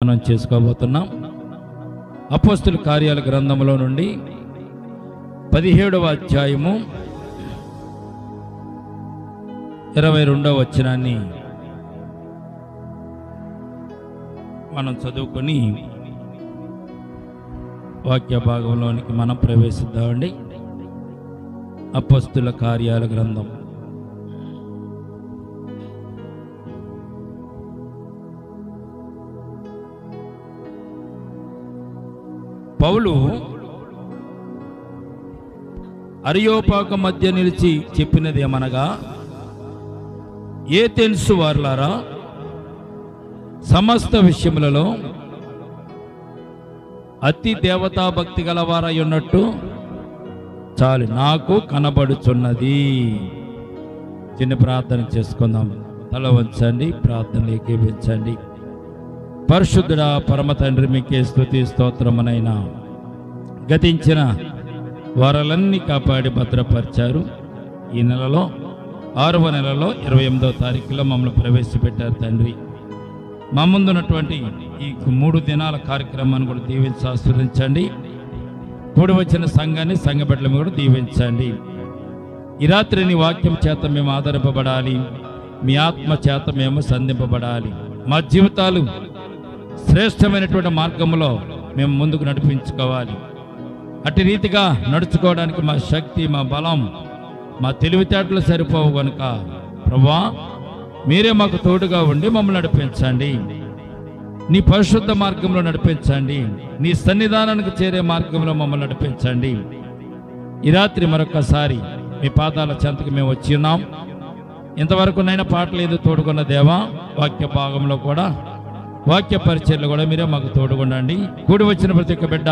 ధ్యానం చేసుకోబోతున్నాం. అపోస్తలుల కార్యాల గ్రంథంలో నుండి 17వ అధ్యాయము 22వ వచనాన్ని మనం చదువుకొని వాక్య భాగంలోనికి మనం ప్రవేశిద్దామండి. అపోస్తలుల కార్యాల గ్రంథం పౌలు అరియోపాగ మధ్య నిలిచి చెప్పినది ఏమనగా, ఏథెన్సు వారులారా, సమస్త విషయములలో అతి దేవతా భక్తి గలవారై ఉన్నట్టు చాలు నాకు కనబడుచున్నది. చిన్న ప్రార్థన చేసుకుందాం. తల వంచండి, ప్రార్థనలు ఏకీభవించండి. పరిశుద్ధుడా పరమ తండ్రి, మీకే స్తుతి స్తోత్రమునైనా. గతించిన వారాలన్నీ కాపాడి భద్రపరిచారు. ఈ నెలలో 6వ నెలలో 28వ తారీఖులో మమ్మల్ని ప్రవేశపెట్టారు తండ్రి. మా ముందున్నటువంటి ఈ 3 దినాల కార్యక్రమాన్ని కూడా దీవించి ఆశీర్వదించండి. కూడి వచ్చిన సంఘాన్ని, సంఘ బిడ్డలను కూడా దీవించండి. ఈ రాత్రి నీ వాక్యం చేత మేము ఆధారింపబడాలి, మీ ఆత్మ చేత మేము సంధింపబడాలి. మా జీవితాలు శ్రేష్టమైనటువంటి మార్గంలో మేము ముందుకు నడిపించుకోవాలి. అట్టి రీతిగా నడుచుకోవడానికి మా శక్తి, మా బలం, మా తెలివితేటలు సరిపోవు కనుక ప్రభువా, మీరే మాకు తోడుగా ఉండి మమ్మల్ని నడిపించండి. నీ పరిశుద్ధ మార్గంలో నడిపించండి. నీ సన్నిధానానికి చేరే మార్గంలో మమ్మల్ని నడిపించండి. ఈ రాత్రి మరొకసారి మీ పాదాల చెంతకు మేము వచ్చి ఉన్నాం. ఇంతవరకు నైనా పాటలు ఏదో తోడుకున్న దేవా, వాక్య భాగంలో కూడా, వాక్య పరిచర్లు కూడా మీరే మాకు తోడుగుండండి. కూడి వచ్చిన ప్రతి ఒక్క బిడ్డ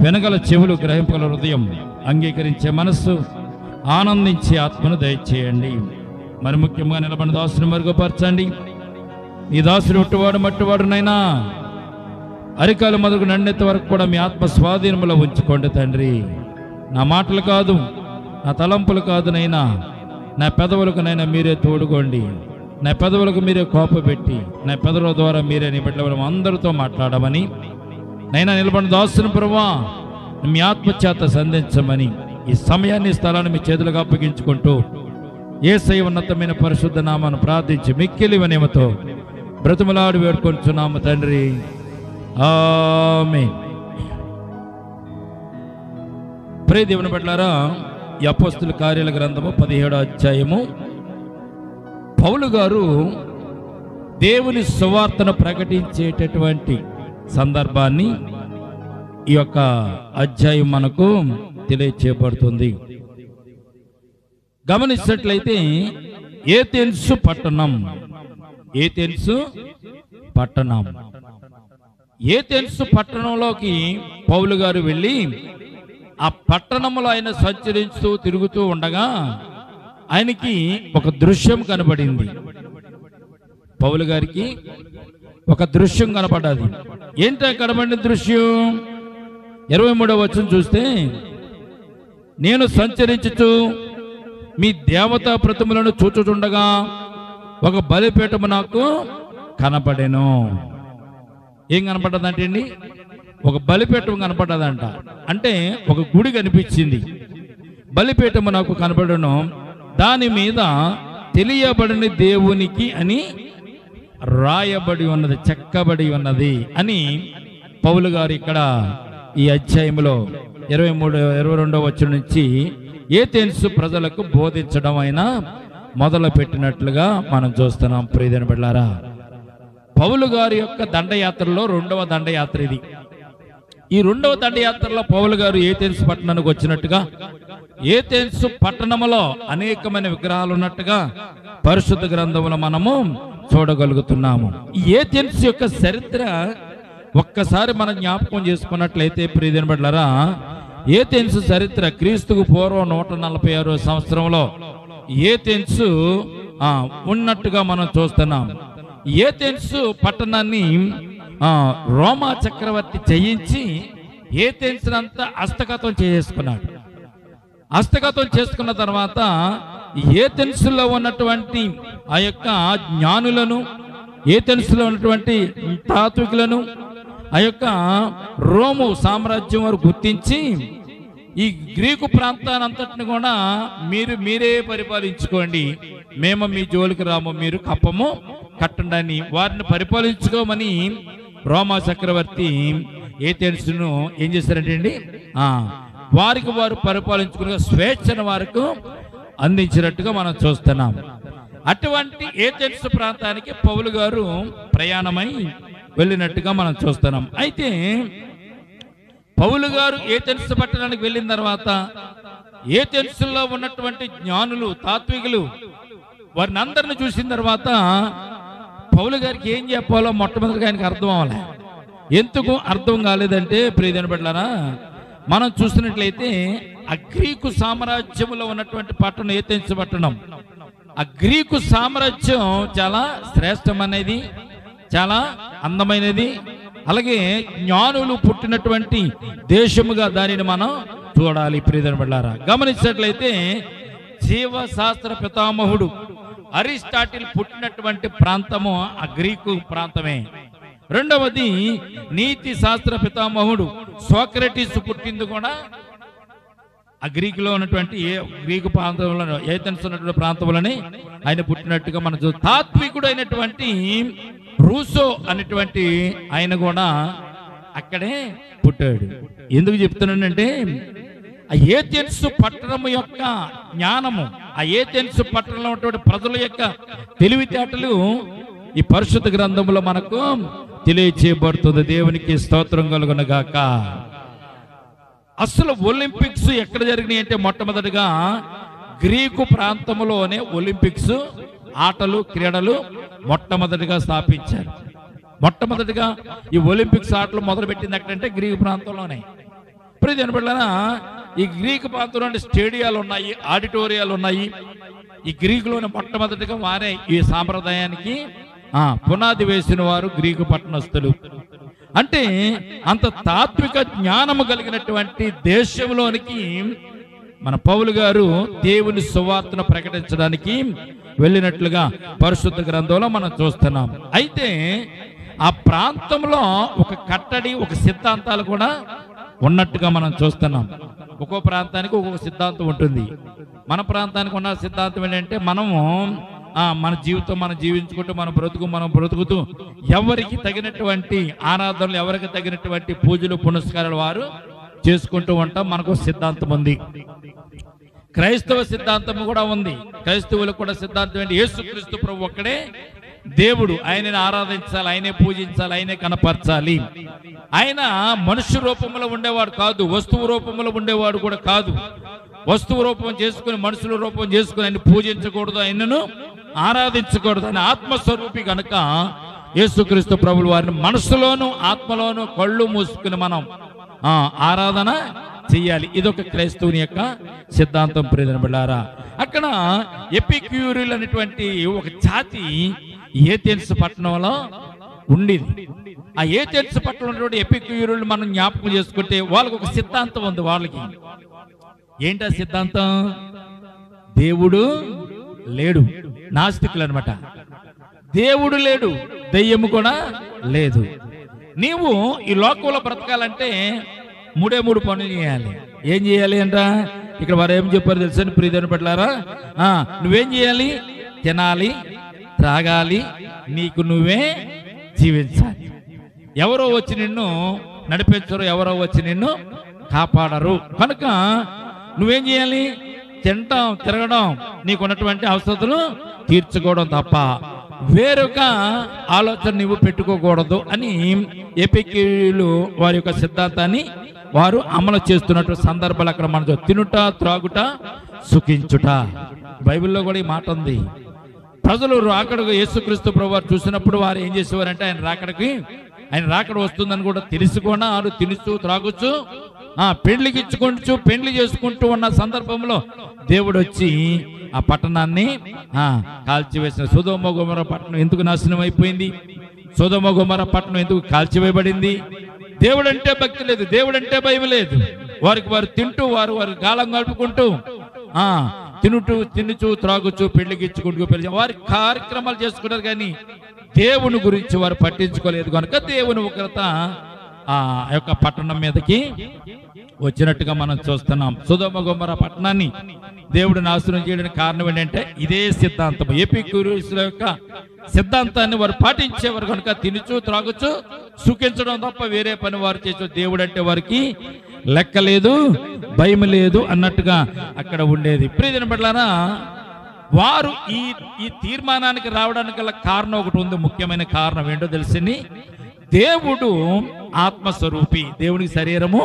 వెనగల చెవులు, గ్రహింపగల హృదయం, అంగీకరించే మనస్సు, ఆనందించే ఆత్మను దయచేయండి. మరి ముఖ్యంగా నిలబడిన దాసుని మరుగుపరచండి. ఈ దాసుడు ఒట్టువాడు మట్టువాడునైనా అరికాలు మొదలుకు నన్నెత్త వరకు కూడా మీ ఆత్మ స్వాధీనంలో ఉంచుకోండి తండ్రి. నా మాటలు కాదు, నా తలంపులు కాదునైనా, నా పెదవులకునైనా మీరే తోడుకోండి. నా పెదవులకు మీరే కోపపెట్టి, నా పెదవుల ద్వారా మీరే నీ బిడ్డల అందరితో మాట్లాడమని, నైనా నిలబడిన దాసుని ప్రభువా మీ ఆత్మ చేత సంధించమని ఈ సమయాన్ని, స్థలాన్ని మీ చేతులకు అప్పగించుకుంటూ యేసయ్య ఉన్నతమైన పరిశుద్ధ నామాన్ని ప్రార్థించి మిక్కిలి వినయముతో బ్రతిమలాడి వేడుకొంచున్నాము తండ్రి. ఆమేన్. ప్రియ దేవుని బిడ్డలారా, ఈ అపోస్తలుల కార్యాల గ్రంథము 17వ అధ్యాయము పౌలు గారు దేవుని సువార్తను ప్రకటించేటటువంటి సందర్భాన్ని ఈ యొక్క అధ్యాయం మనకు తెలియచేయబడుతుంది. గమనించినట్లయితే ఏథెన్సు పట్టణం, ఏథెన్సు పట్టణం, ఏథెన్సు పట్టణంలోకి పౌలు గారు వెళ్ళి ఆ పట్టణంలో ఆయన సంచరిస్తూ తిరుగుతూ ఉండగా ఆయనకి ఒక దృశ్యం కనబడింది. పౌలు గారికి ఒక దృశ్యం కనపడ్డది. ఏంటో కనబడిన దృశ్యం? 23వ వచనం చూస్తే, నేను సంచరించుచు మీ దేవతా ప్రతిమలను చూచుచుండగా ఒక బలిపీఠము నాకు కనపడెను. ఏం కనపడ్డదంటే అండి, ఒక బలిపీఠం కనపడ్డదంట. అంటే ఒక గుడి కనిపించింది. బలిపీఠము నాకు కనపడను, దాని మీద తెలియబడిన దేవునికి అని రాయబడి ఉన్నది, చెక్కబడి ఉన్నది అని పౌలు గారు ఇక్కడ ఈ అధ్యాయంలో 22వ వచనం నుంచి ఏథెన్సు ప్రజలకు బోధించడం అయినా మొదలు పెట్టినట్లుగా మనం చూస్తున్నాం. ప్రియమైన బిడ్డలారా, పౌలు గారి యొక్క దండయాత్రలో 2వ దండయాత్ర ఇది. ఈ 2వ దండయాత్రలో పౌలు గారు ఏథెన్సు పట్టణానికి వచ్చినట్టుగా, ఏథెన్సు పట్టణంలో అనేకమైన విగ్రహాలు ఉన్నట్టుగా పరిశుద్ధ గ్రంథంలో మనము చూడగలుగుతున్నాము. ఈ ఏథెన్సు యొక్క చరిత్ర ఒక్కసారి మనం జ్ఞాపకం చేసుకున్నట్లయితే ప్రియమైన బిడ్డలారా, ఏథెన్సు చరిత్ర క్రీస్తుకు పూర్వం 146వ సంవత్సరంలో ఏథెన్సు ఉన్నట్టుగా మనం చూస్తున్నాం. ఏథెన్సు పట్టణాన్ని రోమా చక్రవర్తి జయించి ఏథెన్సునంతా హస్తగతం చేసుకున్నాడు. హస్తగతం చేసుకున్న తర్వాత ఏథెన్సులో ఉన్నటువంటి ఆ యొక్క జ్ఞానులను, ఏథెన్స్లో ఉన్నటువంటి తాత్వికులను ఆ యొక్క రోము సామ్రాజ్యం వారు గుర్తించి ఈ గ్రీకు ప్రాంతానంతటిని కూడా మీరే పరిపాలించుకోండి, మేము మీ జోలికి రాము, మీరు కప్పము కట్టండి అని వారిని పరిపాలించుకోమని రోమా చక్రవర్తి ఏథెన్స్ను ఏం చేశారంటే అండి, వారికి వారు పరిపాలించుకునే స్వేచ్ఛను వారికి అందించినట్టుగా మనం చూస్తున్నాం. అటువంటి ఏథెన్స్ ప్రాంతానికి పౌలు గారు ప్రయాణమై వెళ్ళినట్టుగా మనం చూస్తున్నాం. అయితే పౌలు గారు ఏథెన్స్ పట్టణానికి వెళ్ళిన తర్వాత ఏథెన్స్లో ఉన్నటువంటి జ్ఞానులు తాత్వికులు వారిని అందరిని చూసిన తర్వాత పౌలు గారికి ఏం చెప్పాలో మొట్టమొదటిగా ఆయనకు అర్థం అవ్వాలి. ఎందుకు అర్థం కాలేదంటే ప్రియమైన బిడ్డలారా, మనం చూసినట్లయితే ఆ గ్రీకు సామ్రాజ్యంలో ఉన్నటువంటి పట్టణం ఏథెన్స్ పట్టణం, ఆ గ్రీకు సామ్రాజ్యం చాలా శ్రేష్టమైనది, చాలా అందమైనది, అలాగే జ్ఞానులు పుట్టినటువంటి దేశముగా దానిని మనం చూడాలి. ప్రియమైన బిడ్డలారా, గమనించినట్లయితే జీవశాస్త్ర పితామహుడు అరిస్టాటిల్ పుట్టినటువంటి ప్రాంతము ఆ గ్రీకు ప్రాంతమే. రెండవది నీతి శాస్త్ర పితామహుడు సోక్రటీస్ పుట్టింది కూడా ఆ గ్రీకులో ఉన్నటువంటి గ్రీకు ప్రాంతంలో ఏథెన్స్ ఉన్నటువంటి ప్రాంతంలోనే ఆయన పుట్టినట్టుగా మనం చూస్తాం. తాత్వికుడు అయినటువంటి రూసో అనేటువంటి ఆయన కూడా అక్కడే పుట్టాడు. ఎందుకు చెప్తున్నానంటే ఆ ఏథెన్స్ పట్టణం యొక్క జ్ఞానము, ఆ ఏథెన్స్ పట్టణంలో ఉన్నటువంటి ప్రజల యొక్క తెలివితేటలు ఈ పరిశుద్ధ గ్రంథంలో మనకు తెలియచేయబడుతుంది. దేవునికి స్తోత్రం కలుగును గాక. అసలు ఒలింపిక్స్ ఎక్కడ జరిగినాయి అంటే మొట్టమొదటిగా గ్రీకు ప్రాంతంలోనే ఒలింపిక్స్ ఆటలు క్రీడలు మొట్టమొదటిగా స్థాపించారు. మొట్టమొదటిగా ఈ ఒలింపిక్స్ ఆటలు మొదలుపెట్టింది ఎక్కడంటే గ్రీకు ప్రాంతంలోనే. ఇప్పుడు జనపడలేనా ఈ గ్రీకు ప్రాంతంలో స్టేడియాలు ఉన్నాయి, ఆడిటోరియాలు ఉన్నాయి. ఈ గ్రీకులోనే మొట్టమొదటిగా వారే ఈ సాంప్రదాయానికి పునాది వేసిన వారు గ్రీకు పట్టణస్థులు. అంటే అంత తాత్విక జ్ఞానము కలిగినటువంటి దేశంలోనికి మన పౌలు గారు దేవుని సువార్తను ప్రకటించడానికి వెళ్ళినట్లుగా పరిశుద్ధ గ్రంథంలో మనం చూస్తున్నాం. అయితే ఆ ప్రాంతంలో ఒక కట్టడి, ఒక సిద్ధాంతాలు కూడా ఉన్నట్టుగా మనం చూస్తున్నాం. ఒక్కో ప్రాంతానికి ఒక్కొక్క సిద్ధాంతం ఉంటుంది. మన ప్రాంతానికి ఉన్న సిద్ధాంతం ఏంటంటే మనము మన జీవితం మనం జీవించుకుంటూ మనం బ్రతుకుతూ ఎవరికి తగినటువంటి ఆరాధనలు, ఎవరికి తగినటువంటి పూజలు పునస్కారాలు వారు చేసుకుంటూ ఉంటాం. మనకు సిద్ధాంతం ఉంది. క్రైస్తవ సిద్ధాంతం కూడా ఉంది. క్రైస్తవులకు కూడా సిద్ధాంతం ఏంటి? యేసుక్రీస్తు ప్రభు ఒక్కడే దేవుడు, ఆయనని ఆరాధించాలి, ఆయనే పూజించాలి, ఆయనే కనపరచాలి. ఆయన మనుష్య రూపంలో ఉండేవాడు కాదు, వస్తువు రూపంలో ఉండేవాడు కూడా కాదు. వస్తువు రూపం చేసుకుని మనుషుల రూపం చేసుకుని ఆయన పూజించకూడదు, ఆయనను ఆరాధించకూడదు. ఆయన ఆత్మస్వరూపి కనుక యేసుక్రీస్తు ప్రభువు వారిని మనసులోను ఆత్మలోను కళ్ళు మూసుకుని మనం ఆరాధన చెయ్యాలి. ఇదొక క్రైస్తవుని యొక్క సిద్ధాంతం. ప్రియమైన బిడ్డలారా, అక్కడ ఎపిక్యూరీలు అనేటువంటి ఒక జాతి ఏథెన్స్ పట్టణంలో ఉండేది. ఆ ఏథెన్స్ పట్టణంలో ఎపిక్యూరీలు మనం జ్ఞాపకం చేసుకుంటే వాళ్ళకి ఒక సిద్ధాంతం ఉంది. వాళ్ళకి ఏంటా సిద్ధాంతం? దేవుడు లేడు, నాస్తికులు అనమాట. దేవుడు లేడు, దెయ్యము కూడా లేదు. నీవు ఈ లోకంలో బ్రతకాలంటే మూడు పనులు చేయాలి. ఏం చేయాలి అంట? ఇక్కడ వారు ఏం చెప్పారు తెలుసని ప్రియమైన బిడ్డలారా, నువ్వేం చేయాలి? తినాలి, త్రాగాలి, నీకు నువ్వే జీవించాలి. ఎవరో వచ్చి నిన్ను నడిపించరు, ఎవరో వచ్చి నిన్ను కాపాడరు. కనుక నువ్వేం చేయాలి? తినటం, తిరగడం, నీకున్నటువంటి అవసరతలు తీర్చుకోవడం తప్ప వేరొక ఆలోచన నువ్వు పెట్టుకోకూడదు అని ఎపిక్యూరీలు వారి యొక్క సిద్ధాంతాన్ని వారు అమలు చేస్తున్నట్టు సందర్భాలు అక్కడ మనం తినుట, త్రాగుట, సుఖించుట. బైబిల్లో కూడా ఈ మాట ఉంది. ప్రజలు రాకడకు యేసుక్రీస్తు ప్రభువారు చూసినప్పుడు వారు ఏం చేసేవారంటే ఆయన రాకడ వస్తుందని కూడా తెలుసుకున్నా వారు తినుచు త్రాగుచు పెళ్లి చేసుకుంటూ ఉన్న సందర్భంలో దేవుడు వచ్చి ఆ పట్టణాన్ని కాల్చివేసిన. సొదొమ గొమొర్రా పట్టణం ఎందుకు నాశనం అయిపోయింది? సొదొమ గొమొర్రా పట్టణం ఎందుకు కాల్చివేయబడింది? దేవుడు అంటే భక్తి లేదు, దేవుడు అంటే భయం లేదు. వారికి వారు తింటూ వారు కాలం గడుపుకుంటూ తినుచు త్రాగుచు పెళ్లికిచ్చుకుంటూ వారి కార్యక్రమాలు చేసుకుంటారు. కానీ దేవుని గురించి వారు పట్టించుకోలేదు కనుక దేవుని ఉగ్రత ఆ యొక్క పట్టణం మీదకి వచ్చినట్టుగా మనం చూస్తున్నాం. సొదొమ గొమొర్రా పట్టణాన్ని దేవుడు నాశనం చేయడానికి కారణం ఏంటంటే ఇదే సిద్ధాంతం. ఎపిక్యూరియస్ల యొక్క సిద్ధాంతాన్ని వారు పాటించేవారు కనుక తినుచు త్రాగుచు సుఖించడం తప్ప వేరే పని వారు చేసే దేవుడు అంటే వారికి లెక్క లేదు, భయం లేదు అన్నట్టుగా అక్కడ ఉండేది. ప్రియమైన బిడ్డలారా, వారు ఈ తీర్మానానికి రావడానికి గల కారణం ఒకటి ఉంది. ముఖ్యమైన కారణం ఏంటో తెలిసింది. దేవుడు ఆత్మస్వరూపి. దేవుడికి శరీరము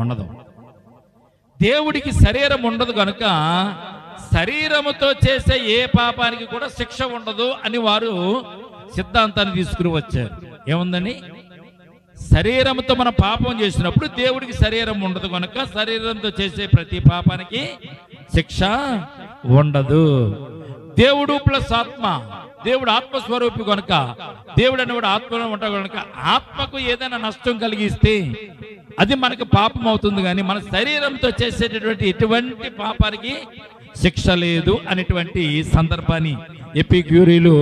ఉండదు. దేవుడికి శరీరం ఉండదు కనుక శరీరముతో చేసే ఏ పాపానికి కూడా శిక్ష ఉండదు అని వారు సిద్ధాంతాన్ని తీసుకుని వచ్చారు. ఏముందని? శరీరంతో మనం పాపం చేసినప్పుడు దేవుడికి శరీరం ఉండదు కనుక శరీరంతో చేసే ప్రతి పాపానికి శిక్ష ఉండదు. దేవుడు ప్లస్ ఆత్మ, దేవుడు ఆత్మస్వరూపి కనుక దేవుడు అనేవాడు ఆత్మలో ఉంటాడు కనుక ఆత్మకు ఏదైనా నష్టం కలిగిస్తే అది మనకు పాపం అవుతుంది. కానీ మన శరీరంతో చేసేటటువంటి ఎటువంటి పాపానికి శిక్ష లేదు అనేటువంటి సందర్భాన్ని ఎపిక్యూరీలు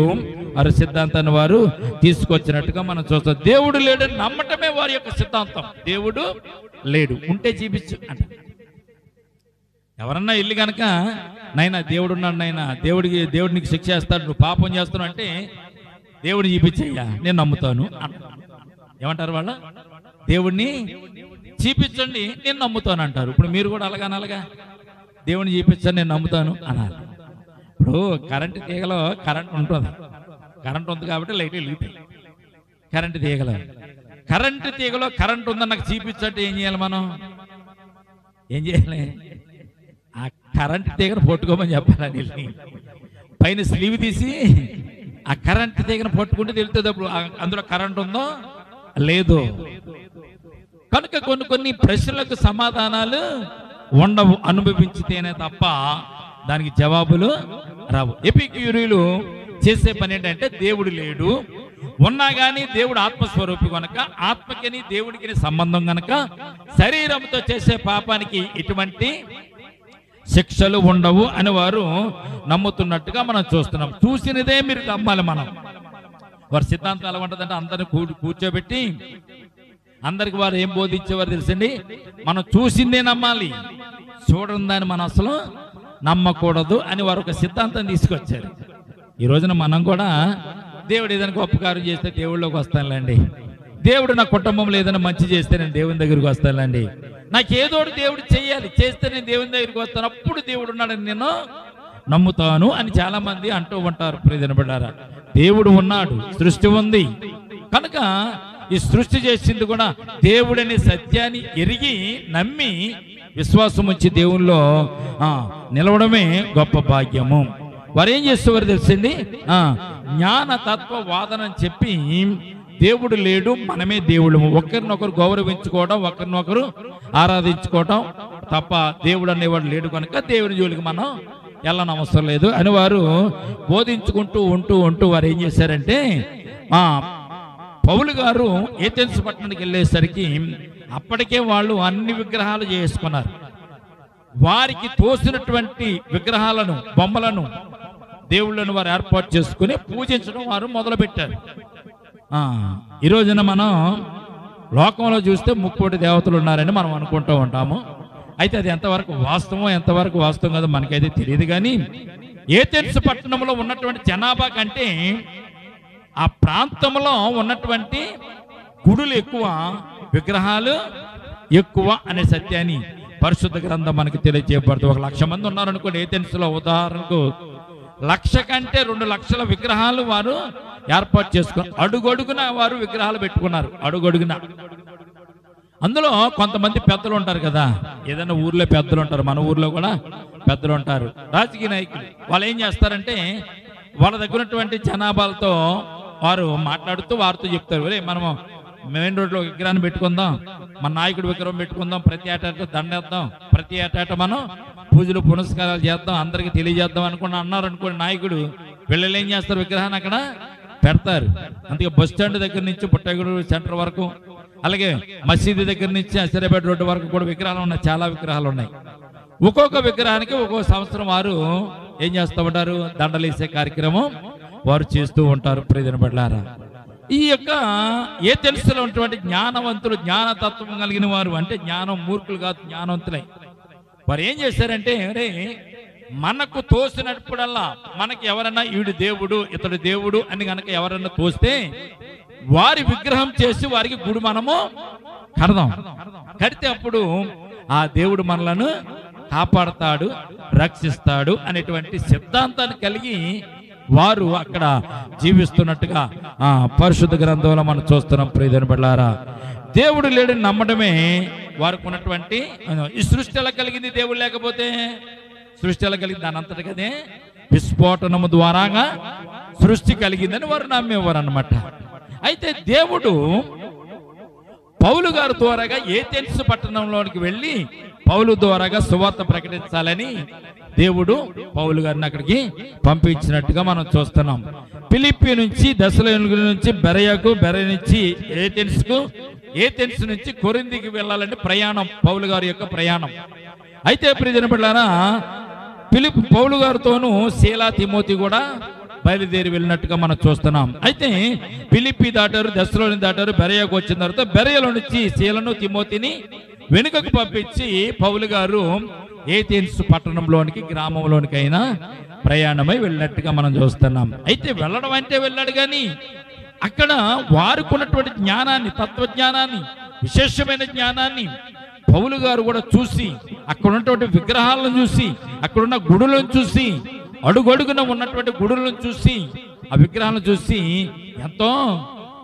వారి సిద్ధాంతాన్ని వారు తీసుకొచ్చినట్టుగా మనం చూస్తాం. దేవుడు లేడని నమ్మటమే వారి యొక్క సిద్ధాంతం. దేవుడు లేడు, ఉంటే చూపించు అంట. ఎవరన్నా ఇల్లు కనుక నైనా దేవుడు ఉన్నాడు, నైనా దేవుడు నీకు శిక్ష చేస్తాడు, నువ్వు పాపం చేస్తున్నావు అంటే దేవుడిని చూపించయ్యా నేను నమ్ముతాను అంట. ఏమంటారు వాళ్ళు? దేవుడిని చూపించండి నేను నమ్ముతాను అంటారు. ఇప్పుడు మీరు కూడా అలాగా దేవుడిని చూపించండి నేను నమ్ముతాను అనాలి. ఇప్పుడు కరెంటు తీగలో కరెంట్ ఉంటుంది, కరెంట్ ఉంది కాబట్టి లైట్ వెలుగుతాయి. కరెంటు తీగలో కరెంట్ ఉందని నాకు చూపించంటే ఏం చేయాలి? మనం ఏం చేయాలి? ఆ కరెంటు తీగను పట్టుకోమని చెప్పాలని పైన స్లీవ్ తీసి ఆ కరెంటు తీగను పట్టుకుంటే తెలుస్తుంది అప్పుడు అందులో కరెంట్ ఉందో లేదో. కనుక కొన్ని ప్రశ్నలకు సమాధానాలు ఉండవు, అనుభవించితేనే తప్ప దానికి జవాబులు రావు. ఎపిక్యూరీలు చేసే పని ఏంటంటే దేవుడు లేడు, ఉన్నా కానీ దేవుడు ఆత్మస్వరూపి కనుక ఆత్మకిని దేవుడికి సంబంధం కనుక శరీరంతో చేసే పాపానికి ఎటువంటి శిక్షలు ఉండవు అని వారు నమ్ముతున్నట్టుగా మనం చూస్తున్నాం. చూసినదే మీరు నమ్మాలి. మనం వారి సిద్ధాంతం ఎలా ఉంటుందంటే అందరిని కూర్చోబెట్టి అందరికి వారు ఏం బోధించేవారు తెలుసండి? మనం చూసిందే నమ్మాలి, చూడని దాన్ని మనం అసలు నమ్మకూడదు అని వారు ఒక సిద్ధాంతం తీసుకొచ్చారు. ఈ రోజున మనం కూడా దేవుడు ఏదైనా గొప్ప కార్యం చేస్తే దేవుళ్ళలోకి వస్తానులేండి, దేవుడు నా కుటుంబంలో ఏదైనా మంచి చేస్తే నేను దేవుని దగ్గరికి వస్తానులేండి, నాకు ఏదో దేవుడు చేయాలి, చేస్తే నేను దేవుని దగ్గరికి వస్తాను, అప్పుడు దేవుడు ఉన్నాడని నేను నమ్ముతాను అని చాలా మంది అంటూ ఉంటారు. ప్రియమైన బిడ్డలారా, దేవుడు ఉన్నాడు, సృష్టి ఉంది కనుక ఈ సృష్టి చేసింది కూడా దేవుడనే సత్యాన్ని ఎరిగి నమ్మి విశ్వాసం ఉంచి దేవుల్లో నిలవడమే గొప్ప భాగ్యము. వారు ఏం చేసేవారు తెలిసింది? జ్ఞాన తత్వ వాదన అని చెప్పి దేవుడు లేడు, మనమే దేవుడు, ఒకరినొకరు గౌరవించుకోవడం, ఒకరినొకరు ఆరాధించుకోవడం తప్ప దేవుడు అనేవాడు లేడు కనుక దేవుని జోలికి మనం వెళ్ళనవసరం లేదు అని వారు బోధించుకుంటూ ఉంటూ వారు ఏం చేశారంటే పౌలు గారు ఏథెన్స్ పట్టణానికి వెళ్ళేసరికి అప్పటికే వాళ్ళు అన్ని విగ్రహాలు చేసుకున్నారు. వారికి తోసినటువంటి విగ్రహాలను, బొమ్మలను, దేవుళ్ళను వారు ఏర్పాటు చేసుకుని పూజించడం వారు మొదలుపెట్టారు. ఈ రోజున మనం లోకంలో చూస్తే 30 దేవతలు ఉన్నారని మనం అనుకుంటూ ఉంటాము. అయితే అది ఎంతవరకు వాస్తవం కాదో మనకైతే తెలియదు. కానీ ఏథెన్స్ పట్టణంలో ఉన్నటువంటి జనాభా కంటే ఆ ప్రాంతంలో ఉన్నటువంటి గుడులు ఎక్కువ, విగ్రహాలు ఎక్కువ అనే సత్యాన్ని పరిశుద్ధ గ్రంథం మనకి తెలియజేయబడుతుంది. 1,00,000 మంది ఉన్నారనుకోండి ఏథెన్స్లో, ఉదాహరణకు 1,00,000 కంటే 2 లక్షల విగ్రహాలు వారు ఏర్పాటు చేసుకున్నారు. అడుగడుగున వారు విగ్రహాలు పెట్టుకున్నారు. అడుగడుగున అందులో కొంతమంది పెద్దలు ఉంటారు కదా, ఏదైనా ఊర్లో పెద్దలు ఉంటారు, మన ఊర్లో కూడా పెద్దలు ఉంటారు, రాజకీయ నాయకులు. వాళ్ళు ఏం చేస్తారంటే వాళ్ళ దగ్గర ఉన్నటువంటి జనాభాలతో వారు మాట్లాడుతూ వారితో చెప్తారు, మనము మెయిన్ రోడ్లో విగ్రహాన్ని పెట్టుకుందాం, మన నాయకుడు విగ్రహం పెట్టుకుందాం, ప్రతి ఏటా దండేద్దాం, ప్రతి ఏటా మనం పూజలు పునస్కారాలు చేద్దాం, అందరికి తెలియజేద్దాం అన్నారు అనుకోండి. నాయకుడు పిల్లలు ఏం చేస్తారు? విగ్రహాన్ని అక్కడ పెడతారు. అందుకే బస్ స్టాండ్ దగ్గర నుంచి పుట్టగూడు సెంటర్ వరకు, అలాగే మసీదు దగ్గర నుంచి అసిరాబాద్ రోడ్డు వరకు కూడా విగ్రహాలు ఉన్నాయి, చాలా విగ్రహాలు ఉన్నాయి. ఒక్కొక్క విగ్రహానికి ఒక్కొక్క సంవత్సరం వారు ఏం చేస్తూ ఉంటారు? దండలేసే కార్యక్రమం వారు చేస్తూ ఉంటారు. ప్రియమైన బిడ్డలారా, ఈ యొక్క ఏథెన్సులో ఉన్నటువంటి జ్ఞానవంతులు, జ్ఞానతత్వం కలిగిన వారు, అంటే జ్ఞానం మూర్ఖులు కాదు, జ్ఞానవంతులై వారు ఏం చేశారంటే, అరే మనకు తోసినప్పుడల్లా మనకి ఎవరన్నా ఈడు దేవుడు ఇతడు దేవుడు అని కనుక ఎవరన్నా తోస్తే వారి విగ్రహం చేసి వారికి గుడి మనము కడదాం. కడితే అప్పుడు ఆ దేవుడు మనలను కాపాడతాడు, రక్షిస్తాడు అనేటువంటి సిద్ధాంతాన్ని కలిగి వారు అక్కడ జీవిస్తున్నట్టుగా పరిశుద్ధ గ్రంథంలో మనం చూస్తున్నాం. ప్రియమైన బిడ్డలారా, దేవుడు లేడని నమ్మడమే వారికి ఉన్నటువంటి, ఈ సృష్టి ఎలా కలిగింది? దేవుడు లేకపోతే సృష్టి ఎలా కలిగింది? దాని అంతటికదే విస్ఫోటనము ద్వారాగా సృష్టి కలిగిందని వారు నమ్మేవారు అన్నమాట. అయితే దేవుడు పౌలు గారి ద్వారాగా ఏథెన్స్ పట్టణంలోనికి వెళ్ళి పౌలు ద్వారాగా సువార్త ప్రకటించాలని దేవుడు పౌలు గారిని అక్కడికి పంపించినట్టుగా మనం చూస్తున్నాం. ఫిలిప్పీ నుంచి దెసలోనిక నుంచి బెరయకు, బెరయ నుంచి ఏథెన్స్కు, ఏథెన్స్ నుంచి కొరింథీకి వెళ్ళాలంటే ప్రయాణం, పౌలు గారి యొక్క ప్రయాణం. అయితే ప్రియమైన బిడ్డలారా, పౌలు గారితోనూ శీలా, తిమోతి కూడా బయలుదేరి వెళ్ళినట్టుగా మనం చూస్తున్నాం. అయితే ఫిలిప్పీ దాటారు, దెసలోని దాటారు, బెరయకు వచ్చిన తర్వాత బెరయలో నుంచి శీలను, తిమోతిని వెనుకకు పంపించి పౌలు గారు ఏథెన్స్ పట్టణంలోనికి, గ్రామంలోనికి అయినా ప్రయాణమై వెళ్ళినట్టుగా మనం చూస్తున్నాం. అయితే వెళ్ళడం అంటే వెళ్ళాడు, కానీ అక్కడ వారికి ఉన్నటువంటి జ్ఞానాన్ని, తత్వజ్ఞానాన్ని, విశేషమైన జ్ఞానాన్ని పౌలు గారు కూడా చూసి, అక్కడ ఉన్నటువంటి విగ్రహాలను చూసి, అక్కడున్న గుడులను చూసి, అడుగడుగున ఉన్నటువంటి గుడులను చూసి, ఆ విగ్రహాలను చూసి ఎంతో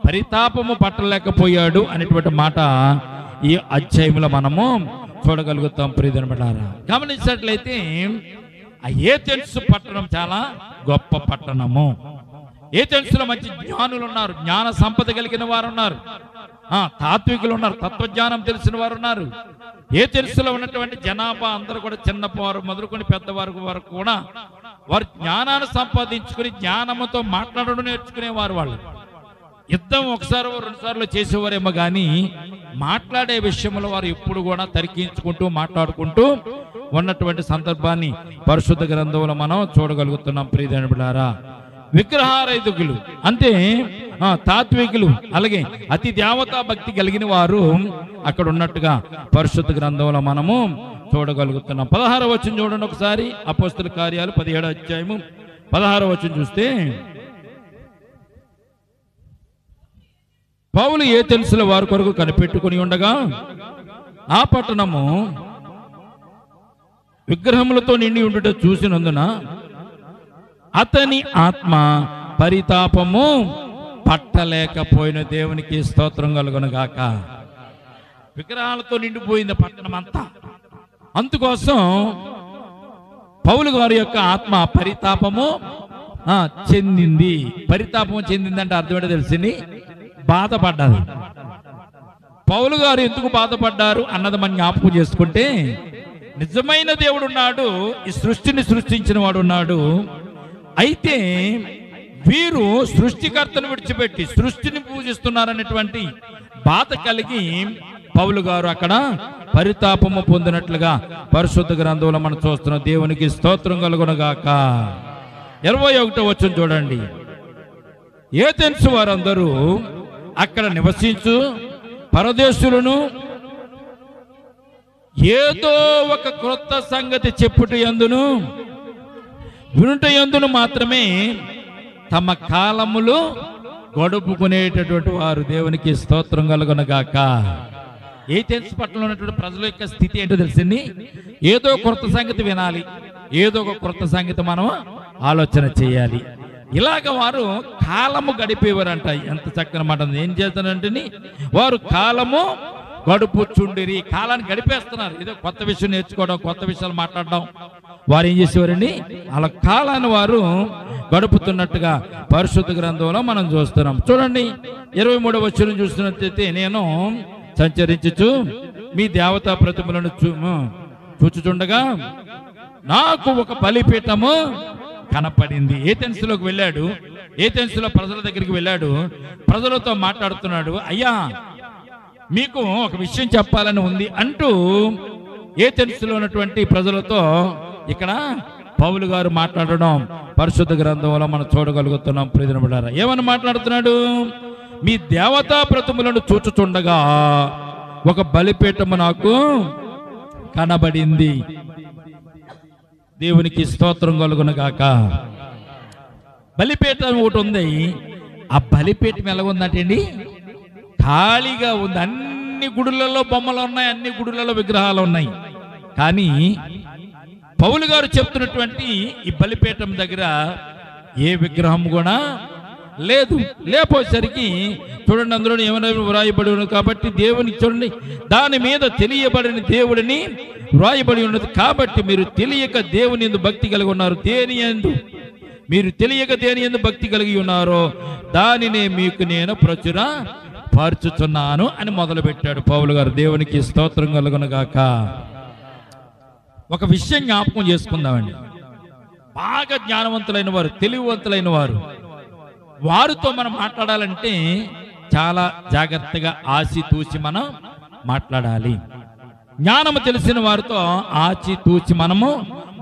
పరితాపము పట్టలేకపోయాడు అనేటువంటి మాట ఈ అధ్యాయంలో మనము చూడగలుగుతాం. ప్రియమైన బిడ్డలారా, గమనించినట్లయితే ఆ ఏథెన్స్ పట్టణం చాలా గొప్ప పట్టణము. ఏథెన్స్లో మంచి జ్ఞానులు ఉన్నారు, జ్ఞాన సంపద కలిగిన వారు ఉన్నారు, తాత్వికులు ఉన్నారు, తత్వజ్ఞానం తెలిసిన వారు ఉన్నారు. ఏథెన్స్లో ఉన్నటువంటి జనాభా అందరూ కూడా చిన్నవారు మొదలుకొని పెద్దవారు వరకు కూడా వారు జ్ఞానాన్ని సంపాదించుకుని జ్ఞానముతో మాట్లాడడం నేర్చుకునేవారు. వాళ్ళు యుద్ధం ఒకసారి రెండు సార్లు చేసేవారేమో కానీ మాట్లాడే విషయంలో వారు ఎప్పుడు కూడా తర్కించుకుంటూ మాట్లాడుకుంటూ ఉన్నటువంటి సందర్భాన్ని పరిశుద్ధ గ్రంథంలో మనం చూడగలుగుతున్నాం. ప్రియమైన బిడ్డలారా, విగ్రహారాధకులు అంటే తాత్వికులు, అలాగే అతి దేవతా భక్తి కలిగిన వారు అక్కడ ఉన్నట్టుగా పరిశుద్ధ గ్రంథంలో మనము చూడగలుగుతున్నాం. 16వ వచనం చూడండి ఒకసారి. అపోస్తలుల కార్యాలు 17వ అధ్యాయము 16వ వచనం చూస్తే, పౌలు ఏథెన్సుల వారి కొరకు కనిపెట్టుకుని ఉండగా ఆ పట్టణము విగ్రహములతో నిండి ఉండుట చూసినందున అతని ఆత్మ పరితాపము పట్టలేకపోయిన. దేవునికి స్తోత్రం కలుగునుగాక. విగ్రహాలతో నిండిపోయింది పట్టణం అంతా. అందుకోసం పౌలు గారి యొక్క ఆత్మ పరితాపము చెందింది. పరితాపము చెందిందంటే అర్థం ఏంటో తెలిసింది, బాధపడ్డది. పౌలు గారు ఎందుకు బాధపడ్డారు అన్నది మనం జ్ఞాపకం చేసుకుంటే, నిజమైన దేవుడు ఉన్నాడు, ఈ సృష్టిని సృష్టించిన వాడు ఉన్నాడు. అయితే వీరు సృష్టికర్తను విడిచిపెట్టి సృష్టిని పూజిస్తున్నారనేటువంటి బాధ కలిగి పౌలు గారు అక్కడ పరితాపము పొందినట్లుగా పరిశుద్ధ గ్రంథంలో మనం చూస్తున్నాం. దేవునికి స్తోత్రం కలుగునుగాక. 21వ వచనం చూడండి. ఏథెన్స్ వారందరూ అక్కడ నివసించు పరదేశులను ఏదో ఒక క్రొత్త సంగతి చెప్పుట యందును వినుట యందును మాత్రమే తమ కాలములు గడుపుకునేటటువంటి వారు. దేవునికి స్తోత్రం కలుగునుగాక. ఏథెన్స్ పట్టణంలో ఉన్నటువంటి ప్రజల యొక్క స్థితి ఏంటో తెలిసింది, ఏదో క్రొత్త సంగతి వినాలి, ఏదో ఒక క్రొత్త సంగతి మనం ఆలోచన చేయాలి. ఇలాగ వారు కాలము గడిపేవారంట. ఎంత చక్కని మాట. ఏం చేస్తారంటే వారు కాలము గడుపుచుండిరి, కాలాన్ని గడిపేస్తున్నారు. ఏదో కొత్త విషయం నేర్చుకోవడం, కొత్త విషయాలు మాట్లాడడం. వారు ఏం చేసేవారండి, అలా కాలాన్ని వారు గడుపుతున్నట్టుగా పరిశుద్ధ గ్రంథంలో మనం చూస్తున్నాం. చూడండి 23వ వచనం చూస్తున్నట్లయితే, నేను సంచరించుచు మీ దేవతా ప్రతిమలను చూచుచుండగా నాకు ఒక బలిపీఠము కనపడింది. ఏథెన్స్లోకి వెళ్ళాడు, ఏథెన్స్లో ప్రజల దగ్గరికి వెళ్ళాడు, ప్రజలతో మాట్లాడుతున్నాడు. అయ్యా, మీకు ఒక విషయం చెప్పాలని ఉంది అంటూ ఏథెన్స్లో ఉన్నటువంటి ప్రజలతో ఇక్కడ పౌలు గారు మాట్లాడడం పరిశుద్ధ గ్రంథంలో మనం చూడగలుగుతున్నాం. ప్రియమైన బిడ్డలారా, ఏమని మాట్లాడుతున్నాడు? మీ దేవతా ప్రతిమలను చూచుచుండగా ఒక బలిపీఠము నాకు కనబడింది. దేవునికి స్తోత్రం కలుగును గాక. బలిపీఠం ఒకటి ఉంది. ఆ బలిపీఠం ఎలాగుందంటండి? ఖాళీగా ఉంది. అన్ని గుడులలో బొమ్మలు ఉన్నాయి, అన్ని గుడులలో విగ్రహాలు ఉన్నాయి. కానీ పౌలు గారు చెప్తున్నటువంటి ఈ బలిపీఠం దగ్గర ఏ విగ్రహం కూడా లేదు. లేకపోసరికి చూడండి, అందులో ఏమైనా వ్రాయబడి ఉన్నది కాబట్టి దేవునికి చూడండి, దాని మీద తెలియబడిన దేవుడిని వ్రాయబడి ఉన్నది కాబట్టి మీరు తెలియక దేవుని యందు భక్తి కలిగి ఉన్నారు. మీరు తెలియక దేని యందు భక్తి కలిగి ఉన్నారో దానినే మీకు నేను ప్రచుర పరుచుచున్నాను అని మొదలు పెట్టాడు పౌలు గారు. దేవునికి స్తోత్రం కలుగును గాక. ఒక విషయం జ్ఞాపకం చేసుకుందామండి. బాగా జ్ఞానవంతులైన వారు, తెలివివంతులైన వారు, వారితో మనం మాట్లాడాలంటే చాలా జాగ్రత్తగా ఆచితూచి మనం మాట్లాడాలి. జ్ఞానము తెలిసిన వారితో ఆచితూచి మనము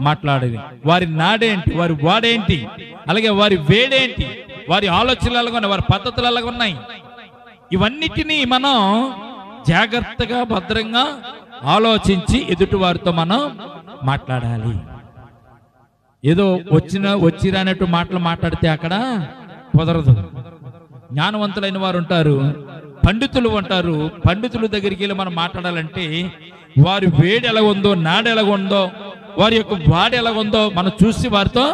మాట్లాడాలి. వారి నాడేంటి, వారి వాడేంటి, అలాగే వారి వేడేంటి, వారి ఆలోచనలు ఎలాగ ఉన్నాయి, వారి పద్ధతులు ఎలాగ ఉన్నాయి, ఇవన్నిటినీ మనం జాగ్రత్తగా భద్రంగా ఆలోచించి ఎదుటి వారితో మనం మాట్లాడాలి. ఏదో వచ్చిరానట్టు మాటలు మాట్లాడితే అక్కడ కుదరదు. జ్ఞానవంతులైన వారు ఉంటారు, పండితులు ఉంటారు. పండితుల దగ్గరికి వెళ్ళి మనం మాట్లాడాలంటే వారి వేడి ఎలా ఉందో, నాడు ఎలా ఉందో, వారి యొక్క వాడి ఎలా ఉందో మనం చూసి వారితో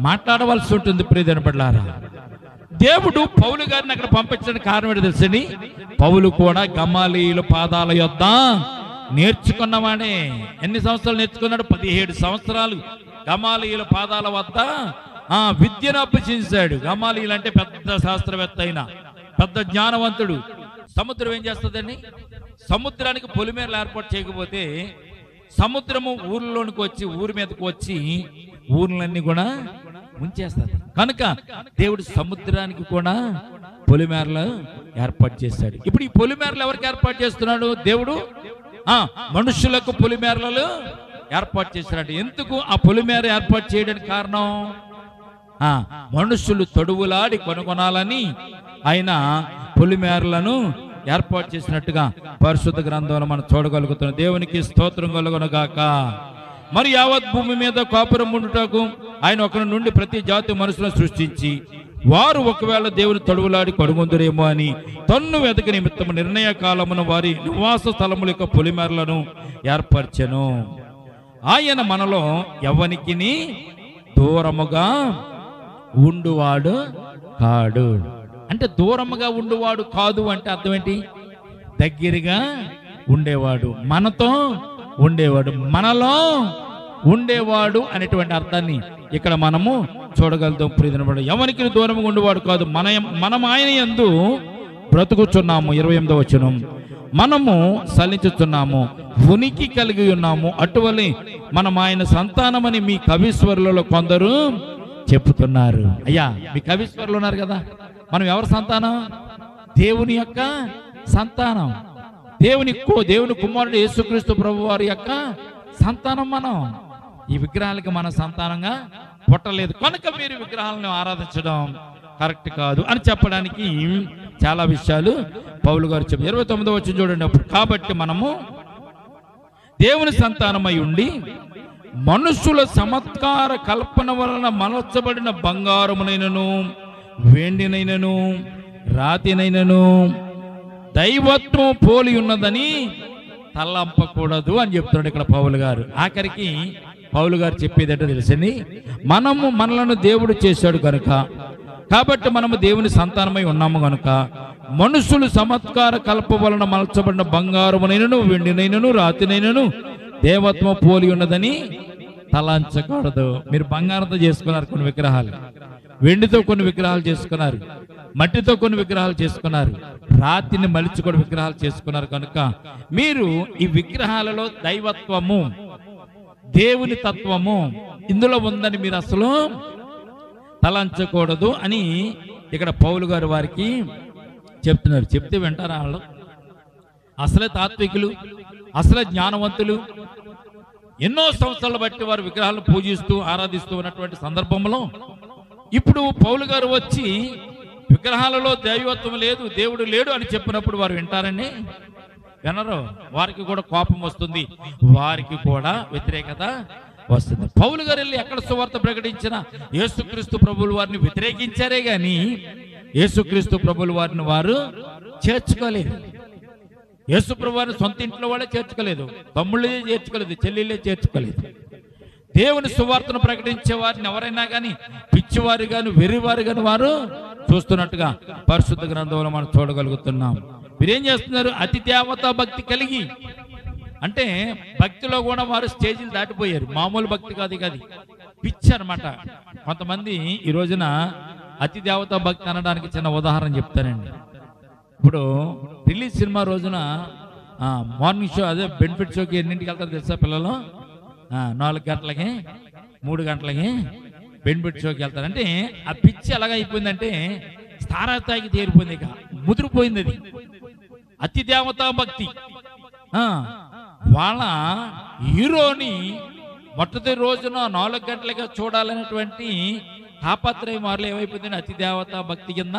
మాట్లాడవలసి ఉంటుంది. ప్రియమైన బిడ్డలారా, దేవుడు పౌలు గారిని అక్కడ పంపించడానికి కారణం ఏంటో తెలుసండి? పౌలు కూడా గమాలీయుల పాదాల యొద్ద నేర్చుకున్నవాడే. ఎన్ని సంవత్సరాలు నేర్చుకున్నాడు? 17 సంవత్సరాలు గమాలీయుల పాదాల వద్ద విద్యను అభ్యసించాడు. గమాలీయులు అంటే పెద్ద శాస్త్రవేత్త అయిన పెద్ద జ్ఞానవంతుడు. సముద్రం ఏం చేస్తుందండి? సముద్రానికి పొలిమేరలు ఏర్పాటు చేయకపోతే సముద్రము ఊర్లోనికి వచ్చి, ఊరి మీదకి వచ్చి ఊర్లన్నీ కూడా ముంచేస్తుంది. కనుక దేవుడు సముద్రానికి కూడా పొలిమేరలు ఏర్పాటు చేశాడు. ఇప్పుడు ఈ పొలిమేరలు ఎవరికి ఏర్పాటు చేస్తున్నాడు? దేవుడు మనుషులకు పొలిమేరలు ఏర్పాటు చేశాడు. ఎందుకు ఆ పొలిమేర ఏర్పాటు చేయడానికి కారణం? మనుషులు తొడువులాడి కొనుగొనాలని ఆయన పొలిమేరలను ఏర్పాటు చేసినట్టుగా పరిశుద్ధ గ్రంథంలో మనం చూడగలుగుతున్నాం. దేవునికి స్తోత్రం కలుగును గాక. మరి యావత్ భూమి మీద కాపురం ఉండుటకు ఆయన ఒకరి నుండి ప్రతి జాతి మనుషులను సృష్టించి వారు ఒకవేళ దేవుని తొడువులాడి కొనుగొందురేమో అని తన్ను వెతక నిమిత్తము నిర్ణయ కాలమున వారి నివాస స్థలముల యొక్క పొలిమేరలను ఏర్పరచెను. ఆయన మనలో ఎవనికిని దూరముగా ఉండువాడు కాడు. అంటే దూరముగా ఉండువాడు కాదు అంటే అర్థం ఏంటి? దగ్గరగా ఉండేవాడు, మనతో ఉండేవాడు, మనలో ఉండేవాడు అనేటువంటి అర్థాన్ని ఇక్కడ మనము చూడగలుగుతాం. ప్రియమైన ఎవరికి దూరంగా ఉండేవాడు కాదు, మనం ఆయన యందు బ్రతుకుచున్నాము. 28వ వచనం, మనము సలించుచున్నాము, ఉనికి కలిగి ఉన్నాము, అటువలే మనం ఆయన సంతానమని మీ కవీశ్వరులలో కొందరు చెప్పుతున్నారు. అయ్యా, మీ కవీశ్వరులు ఉన్నారు కదా, మనం ఎవరి సంతానం? దేవుని యొక్క సంతానం. దేవుని కుమారుడు యేసుక్రీస్తు ప్రభు వారి యొక్క సంతానం మనం. ఈ విగ్రహాలకి మన సంతానంగా పుట్టలేదు కనుక మీరు విగ్రహాలను ఆరాధించడం కరెక్ట్ కాదు అని చెప్పడానికి చాలా విషయాలు పౌలు గారు చెప్పారు. 29వ వచనం చూడండి. కాబట్టి మనము దేవుని సంతానమై ఉండి మనుషుల చమత్కార కల్పన వలన మలచబడిన బంగారమునైనను వెండినైనను రాతినైనను దైవత్వం పోలి ఉన్నదని తలంపకూడదు అని చెప్తున్నాడు ఇక్కడ పౌలు గారు. ఆఖరికి పౌలు గారు చెప్పేది ఏంటో తెలుసండి, మనలను దేవుడు చేశాడు కనుక, కాబట్టి మనము దేవుని సంతానమై ఉన్నాము కనుక మనుషులు చమత్కార కల్ప వలన మలచబడిన బంగారమునైనను వెండినైనను రాతినైనను దేవత్వం పోలి ఉన్నదని తలంచకూడదు. మీరు బంగారంతో చేసుకున్నారు కొన్ని విగ్రహాలు, వెండితో కొన్ని విగ్రహాలు చేసుకున్నారు, మట్టితో కొన్ని విగ్రహాలు చేసుకున్నారు, రాతిని మలిచి కూడా విగ్రహాలు చేసుకున్నారు. కనుక మీరు ఈ విగ్రహాలలో దైవత్వము, దేవుని తత్వము ఇందులో ఉందని మీరు అసలు తలంచకూడదు అని ఇక్కడ పౌలు గారు వారికి చెప్తున్నారు. చెప్తే వింటారా వాళ్ళు? అసలే తాత్వికులు, అసలే జ్ఞానవంతులు, ఎన్నో సంవత్సరాలు బట్టి వారు విగ్రహాలను పూజిస్తూ ఆరాధిస్తూ ఉన్నటువంటి సందర్భంలో ఇప్పుడు పౌలు గారు వచ్చి విగ్రహాలలో దైవత్వం లేదు, దేవుడు లేడు అని చెప్పినప్పుడు వారు వింటారని వినరు. వారికి కూడా కోపం వస్తుంది, వారికి కూడా వ్యతిరేకత వస్తుంది. పౌలు గారు వెళ్ళి ఎక్కడ సువార్త ప్రకటించినా యేసుక్రీస్తు ప్రభువుల వారిని వ్యతిరేకించారే గాని యేసుక్రీస్తు ప్రభువుల వారిని వారు చేర్చుకోలేదు. యేసు ప్రభు వారిని సొంత ఇంట్లో వాళ్ళే చేర్చుకోలేదు, తమ్ముళ్ళే చేర్చుకోలేదు, చెల్లెళ్ళే చేర్చుకోలేదు. దేవుని సువార్తను ప్రకటించే వారిని ఎవరైనా కానీ పిచ్చివారు గాని వెర్రివారు గాని వారు చూస్తున్నట్టుగా పరిశుద్ధ గ్రంథంలో మనం చూడగలుగుతున్నాం. మీరేం చేస్తున్నారు? అతి దేవతా భక్తి కలిగి, అంటే భక్తిలో కూడా వారు స్టేజీలు దాటిపోయారు. మామూలు భక్తి కాదు, పిచ్చి అనమాట. కొంతమంది ఈ రోజున అతి దేవతా భక్తి అనడానికి చిన్న ఉదాహరణ చెప్తానండి. ఇప్పుడు రిలీజ్ సినిమా రోజున మార్నింగ్ షో, అదే బెనిఫిట్ షోకి ఎన్నింటికి వెళ్తారు తెలుసా పిల్లలు? 4 గంటలకి 3 గంటలకి బెనిఫిట్ షోకి వెళ్తారు. అంటే ఆ పిచ్చి ఎలాగ అయిపోయిందంటే స్థానాస్థాయికి తేరిపోయింది, ఇక ముదిరిపోయింది. అది అతి దేవతా భక్తి. వాళ్ళ హీరోని మొదటి రోజున 4 గంటలుగా చూడాలనేటువంటి తాపత్రయం వారిలో ఏమైపోయిందని అతి దేవతా భక్తి కింద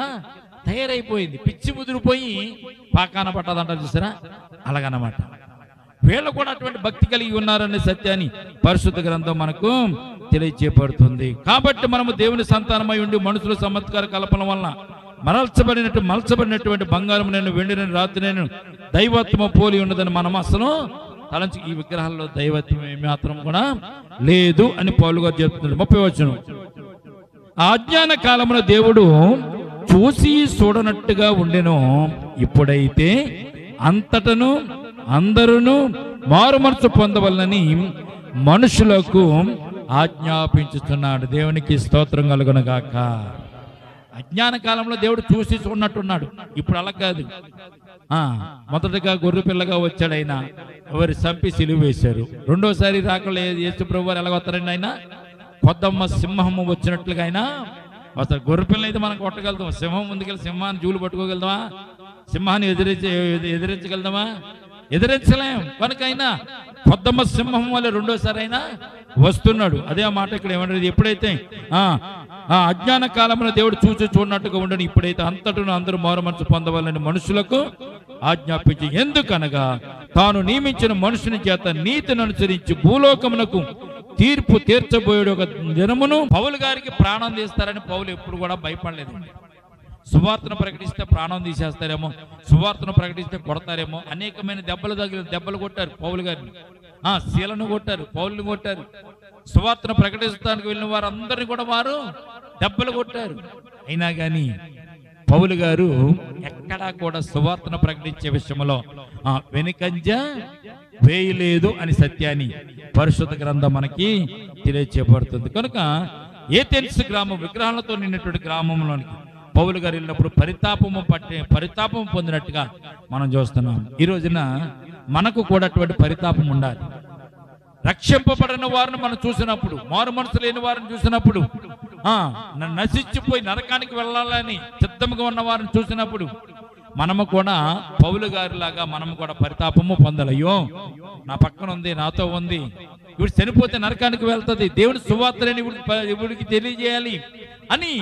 తయారైపోయింది. పిచ్చి ముదిరిపోయి పాకాన పట్టదంటారు చూసారా, అలాగనమాట. వీళ్ళు కూడా అటువంటి భక్తి కలిగి ఉన్నారనే సత్యాన్ని పరిశుద్ధ గ్రంథం మనకు తెలియచేయబడుతుంది. కాబట్టి మనము దేవుని సంతానమై ఉండి మనుషుల చమత్కార కల్పన వలన మలచబడినటువంటి బంగారం నేను వెండి నేను రాత్రి నేను దైవత్వం పోలి ఉన్నదని మనం అసలు తలంచి ఈ విగ్రహాల్లో దైవత్వం ఏమాత్రం కూడా లేదు అని పౌలు గారు చెప్తున్నాడు. 30వ వచనం, ఆజ్ఞాన కాలమున దేవుడు చూసి చూడనట్టుగా ఉండెను, ఇప్పుడైతే అంతటను అందరూ మారు మనసు పొందవలనని మనుషులకు ఆజ్ఞాపించుతున్నాడు. దేవునికి స్తోత్రం కలుగునగాక. అజ్ఞాన కాలంలో దేవుడు చూసి చూడనట్టున్నాడు, ఇప్పుడు అలా కాదు. మొదటగా గొర్రె పిల్లగా వచ్చాడు ఆయన, ఎవరు చంపి సిలువ వేశారు. రెండోసారి రాకలే యేసు ప్రభు వారు ఎలాగొస్తారండి? ఆయన కొద్దమ్మ సింహము వచ్చినట్లుగా ఆయన అసలు గొర్రె పిల్ల అయితే మనం కొట్టగలుగుతాం, సింహం ముందుకెళ్ళి సింహాన్ని జూలు పట్టుకోగలుగుతామా? సింహాన్ని ఎదిరించగలుగుతామా? ఎదిరించలేం. కనుక అయినా కొద్దమ్మ సింహం వల్ల రెండోసారి అయినా వస్తున్నాడు. అదే ఆ మాట ఇక్కడ ఏమన్నది, ఎప్పుడైతే అజ్ఞాన కాలంలో దేవుడు చూసి చూడనట్టుగా ఉండని, ఇప్పుడైతే అంతటను అందరూ మారు మనసు పొందవాలని మనుషులకు ఆజ్ఞాపించి, ఎందుకనగా తాను నియమించిన మనుషుని చేత నీతిని అనుసరించి భూలోకమునకు తీర్పు తీర్చబోయేడు ఒక దినమును పౌలు గారికి ప్రాణం తీస్తారని పౌలు ఎప్పుడు కూడా భయపడలేదండి. సువార్తను ప్రకటిస్తే ప్రాణం తీసేస్తారేమో, సువార్తను ప్రకటిస్తే కొడతారేమో, అనేకమైన దెబ్బలు కొట్టారు పౌలు గారిని, శీలను కొట్టారు, పౌలుని కొట్టారు. సువార్తను ప్రకటించడానికి వెళ్ళిన వారందరినీ కూడా వారు దెబ్బలు కొట్టారు. అయినా కానీ పౌలు గారు ఎక్కడా కూడా సువార్తను ప్రకటించే విషయంలో వెనుకంజ వేయలేదు అని సత్యాన్ని పరిశుద్ధ గ్రంథం మనకి తెలియచేయబడుతుంది. కనుక ఏథెన్స్ గ్రామం విగ్రహాలతో నిన్నటువంటి గ్రామంలోనికి పౌలు గారు వెళ్ళినప్పుడు పరితాపము పొందినట్టుగా మనం చూస్తున్నాం. ఈ రోజున మనకు కూడా అటువంటి పరితాపం ఉండాలి. రక్షింపబడిన వారిని మనం చూసినప్పుడు, మారు మనసు లేని వారిని చూసినప్పుడు, నశించిపోయి నరకానికి వెళ్ళాలని సిద్ధంగా ఉన్న వారిని చూసినప్పుడు మనము కూడా పౌలు గారిలాగా మనము కూడా పరితాపము పొందాలి. అయ్యో నా పక్కన ఉంది, నాతో ఉంది, ఇప్పుడు చనిపోతే నరకానికి వెళ్తుంది, దేవుడి సువార్తని ఇవిడికి తెలియజేయాలి అని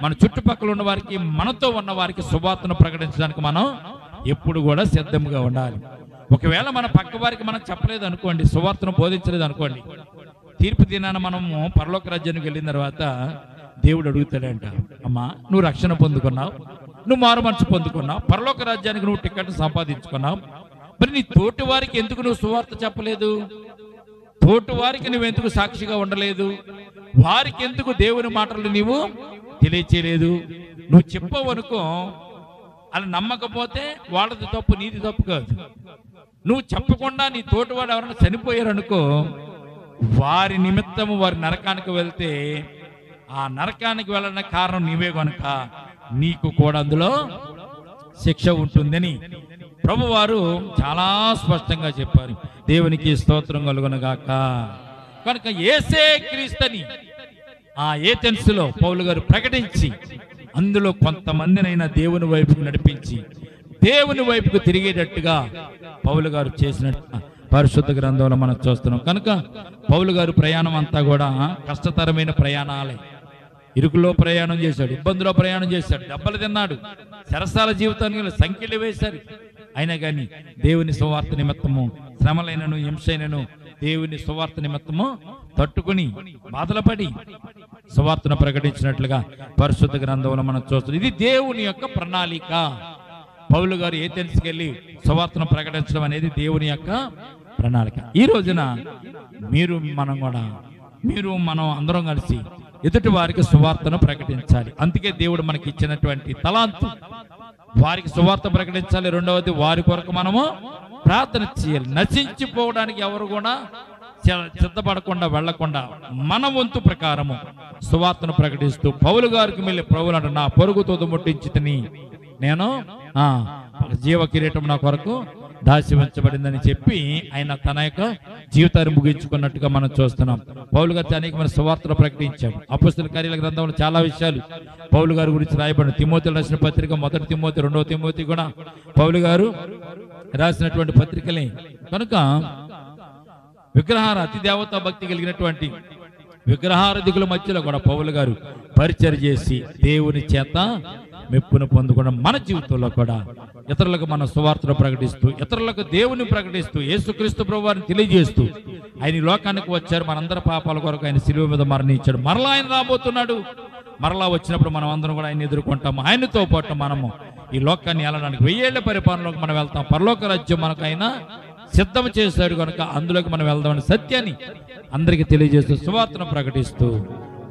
మన చుట్టుపక్కల ఉన్న వారికి, మనతో ఉన్న వారికి సువార్తను ప్రకటించడానికి మనం ఎప్పుడు కూడా సిద్ధంగా ఉండాలి. ఒకవేళ మన పక్క వారికి మనం చెప్పలేదు అనుకోండి, సువార్తను బోధించలేదు అనుకోండి, తీర్పు దినాన మనము పరలోక రాజ్యానికి వెళ్ళిన తర్వాత దేవుడు అడుగుతాడంట, అమ్మా నువ్వు రక్షణ పొందుకున్నావు, నువ్వు మారు మనసు పొందుకున్నావు, పరలోక రాజ్యానికి నువ్వు టికెట్ సంపాదించుకున్నావు, మరి నీ తోటి వారికి ఎందుకు నువ్వు సువార్త చెప్పలేదు? తోటి వారికి నువ్వెందుకు సాక్షిగా ఉండలేదు? వారికి ఎందుకు దేవుని మాటలు నీవు తెలియచేయలేదు? నువ్వు చెప్పవనుకో, అలా నమ్మకపోతే వాళ్ళది తప్పు, నీది తప్పు కాదు. నువ్వు చెప్పకుండా నీ తోటివాడు ఎవరైనా చనిపోయారనుకో, వారి నిమిత్తము వారి నరకానికి వెళ్తే ఆ నరకానికి వెళ్ళడానికి కారణం నీవే కనుక నీకు కూడా అందులో శిక్ష ఉంటుందని ప్రభువారు చాలా స్పష్టంగా చెప్పారు. దేవునికి స్తోత్రం కలుగునగాక. కనుక యేసే క్రీస్తుని ఏథెన్స్లో పౌలు గారు ప్రకటించి అందులో కొంతమందినైనా దేవుని వైపుకు నడిపించి దేవుని వైపుకు తిరిగేటట్టుగా పౌలు గారు చేసినట్టు పరిశుద్ధ గ్రంథంలో మనం చూస్తున్నాం. కనుక పౌలు గారు ప్రయాణం అంతా కూడా కష్టతరమైన ప్రయాణాలే. ఇరుకులో ప్రయాణం చేశాడు, ఇబ్బందులో ప్రయాణం చేశాడు, దెబ్బలు తిన్నాడు, సరసాల జీవితానికి సంఖ్యలు వేశారు. అయినా కానీ దేవుని సువార్త నిమిత్తము శ్రమలైనను హింసైనను దేవుని సువార్త నిమిత్తము తట్టుకుని బాధలపడి సువార్తను ప్రకటించినట్లుగా పరిశుద్ధ గ్రంథంలో మనం చూస్తాం. ఇది దేవుని యొక్క ప్రణాళిక. పౌలు గారు ఏథెన్స్కి వెళ్ళి సువార్తను ప్రకటించడం అనేది దేవుని యొక్క ప్రణాళిక. ఈ రోజున మనం అందరం కలిసి ఎదుటి వారికి సువార్తను ప్రకటించాలి. అందుకే దేవుడు మనకి ఇచ్చినటువంటి తలాంతు వారికి సువార్త ప్రకటించాలి. రెండవది, వారి కొరకు మనము ప్రార్థన చేయాలి. నశించిపోవడానికి ఎవరు కూడా సిద్ధపడకుండా వెళ్లకుండా మన వంతు ప్రకారము సువార్తను ప్రకటిస్తూ పౌలు గారికి వెళ్ళి ప్రభువులంట, నా పొరుగుతో ముట్టించి తిని నేను జీవ కిరీటం నా కొరకు దాస్యమించబడిందని చెప్పి ఆయన తన యొక్క జీవితాన్ని ముగించుకున్నట్టుగా మనం చూస్తున్నాం. పౌలు గారు అనేకమైన సువార్తలు ప్రకటించాడు. అపొస్తలుల కార్యాల గ్రంథంలో చాలా విషయాలు పౌలు గారి గురించి రాయబడిన. తిమోతికి రాసిన పత్రిక, 1 తిమోతి, 2 తిమోతి కూడా పౌలు గారు రాసినటువంటి పత్రికలే. కనుక అతి దేవతా భక్తి కలిగినటువంటి విగ్రహారాధికుల మధ్యలో కూడా పౌలు గారు పరిచర్య చేసి దేవుని చేత మెప్పును పొందుకోవడం, మన జీవితంలో కూడా ఇతరులకు మన సువార్తను ప్రకటిస్తూ, ఇతరులకు దేవుని ప్రకటిస్తూ, యేసుక్రీస్తు ప్రభువారిని తెలియజేస్తూ ఆయన ఈ లోకానికి వచ్చారు. మనందరి పాపాల కొరకు ఆయన శిలువ మీద మరణించాడు. మరలా ఆయన రాబోతున్నాడు. మరలా వచ్చినప్పుడు మనం అందరం కూడా ఆయన ఎదుర్కొంటాము. ఆయనతో పాటు మనము ఈ లోకాన్ని ఏలడానికి 1000 ఏళ్ల పరిపాలనలోకి మనం వెళ్తాం. పరలోక రాజ్యం మనకు ఆయన సిద్ధం చేశాడు కనుక అందులోకి మనం వెళ్దామని సత్యాన్ని అందరికీ తెలియజేస్తూ సువార్తను ప్రకటిస్తూ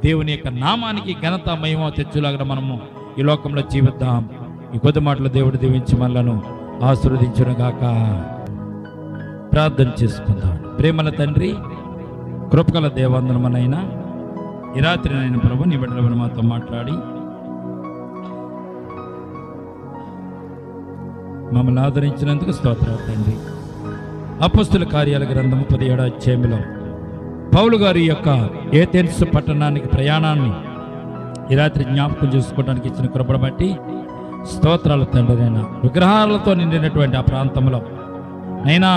దేవుని యొక్క నామానికి ఘనత మహిమ తెచ్చులాగా మనము ఈ లోకంలో జీవిద్దాం. ఈ కొద్ది మాటలు దేవుడు దీవించి మనలను ఆశీర్వదించును గాక. ప్రార్థన చేసుకుందాం. ప్రేమల తండ్రి, కృపగల దేవాందనమనైనా ఈ రాత్రి నేను ప్రభు నీ బిడ్డల మాతో మాట్లాడి మమ్మల్ని ఆదరించినందుకు స్తోత్రాలు తండ్రి. అపొస్తలుల కార్యాల గ్రంథము 17వ అధ్యాయంలో పౌలు గారి యొక్క ఏథెన్స్ పట్టణానికి ప్రయాణాన్ని ఈ రాత్రి జ్ఞాపకం చేసుకోవడానికి ఇచ్చిన కృపను బట్టి స్తోత్రాలు తండ్రి. నైనా విగ్రహాలతో నిండినటువంటి ఆ ప్రాంతంలో నైనా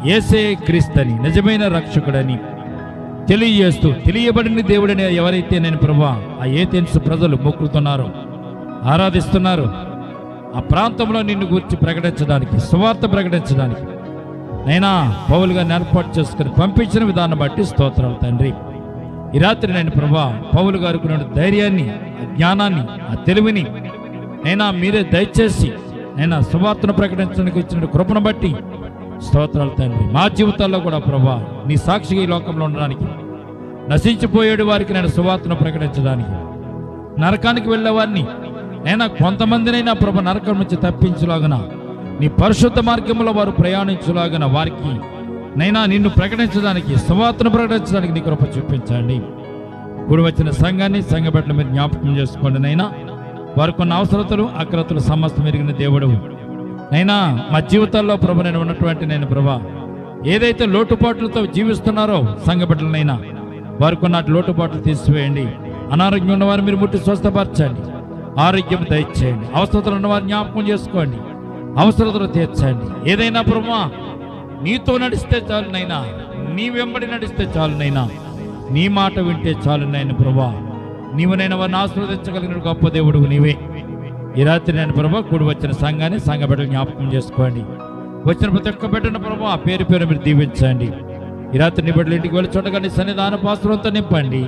యేసే క్రీస్తుని నిజమైన రక్షకుడని తెలియజేస్తూ, తెలియబడిన దేవుడని ఎవరైతే నేను ప్రభా ఆ ఏథెన్స్ ప్రజలు మొక్కుతున్నారో, ఆరాధిస్తున్నారు, ఆ ప్రాంతంలో నిన్ను గురించి ప్రకటించడానికి, సువార్త ప్రకటించడానికి నైనా పౌలు గారిని ఏర్పాటు చేసుకుని పంపించిన విధానం బట్టి స్తోత్రాలు తండ్రి. ఈ రాత్రి నేను ప్రభా పౌలు గారికి ఉన్న ధైర్యాన్ని, ఆ జ్ఞానాన్ని, ఆ తెలివిని నైనా మీరే దయచేసి నైనా సువార్తను ప్రకటించడానికి ఇచ్చిన కృపను బట్టి స్తోత్రాలు తండ్రి. మా జీవితాల్లో కూడా ప్రభా నీ సాక్షిగా ఈ లోకంలో ఉండడానికి, నశించిపోయేడు వారికి నేను సువార్తను ప్రకటించడానికి, నరకానికి వెళ్ళేవారిని నైనా కొంతమందినైనా ప్రభ నరకం నుంచి తప్పించలాగన నీ పరిశుద్ధ మార్గంలో వారు ప్రయాణించలాగన వారికి నైనా నిన్ను ప్రకటించడానికి, సువార్తను ప్రకటించడానికి నీ కృప చూపించండి. కూడి వచ్చిన సంఘాన్ని, సంఘ బిడ్డలు మీరు జ్ఞాపకం చేసుకోండి నైనా. వారికి ఉన్న అవసరతలు, అక్రతలు సమస్తం ఎరిగిన దేవుడు నైనా. మా జీవితాల్లో ప్రభు నేను ఉన్నటువంటి నేను ప్రభా ఏదైతే లోటుపాట్లతో జీవిస్తున్నారో సంఘ బిడ్డలనైనా వారికి ఉన్న లోటుపాట్లు తీసివేయండి. అనారోగ్యం ఉన్నవారు మీరు ముట్టి స్వస్థపరచండి, ఆరోగ్యం దయచేయండి. అవసరతలు ఉన్నవారు జ్ఞాపకం చేసుకోండి, అవసరతలు తీర్చండి. ఏదైనా ప్రభా నీతో నడిస్తే చాలునైనా, నీ వెంబడి నడిస్తే చాలునైనా, నీ మాట వింటే చాలునైనా ప్రభా నీవునైనా వారిని ఆశీర్వదించగలిగిన గొప్ప దేవుడు నీవే. ఈ రాత్రి నేను ప్రభా కూడి వచ్చిన సంఘాన్ని, సంఘ బిడ్డలు జ్ఞాపకం చేసుకోండి. వచ్చిన ప్రతి ఒక్క బిడ్డను ప్రభా పేరు పేరు మీరు దీవించండి. ఈ రాత్రి నీ బిడ్డలు ఇంటికి వెళ్ళి చూడగా నీ సన్నిధాన పాత్రలతో నింపండి.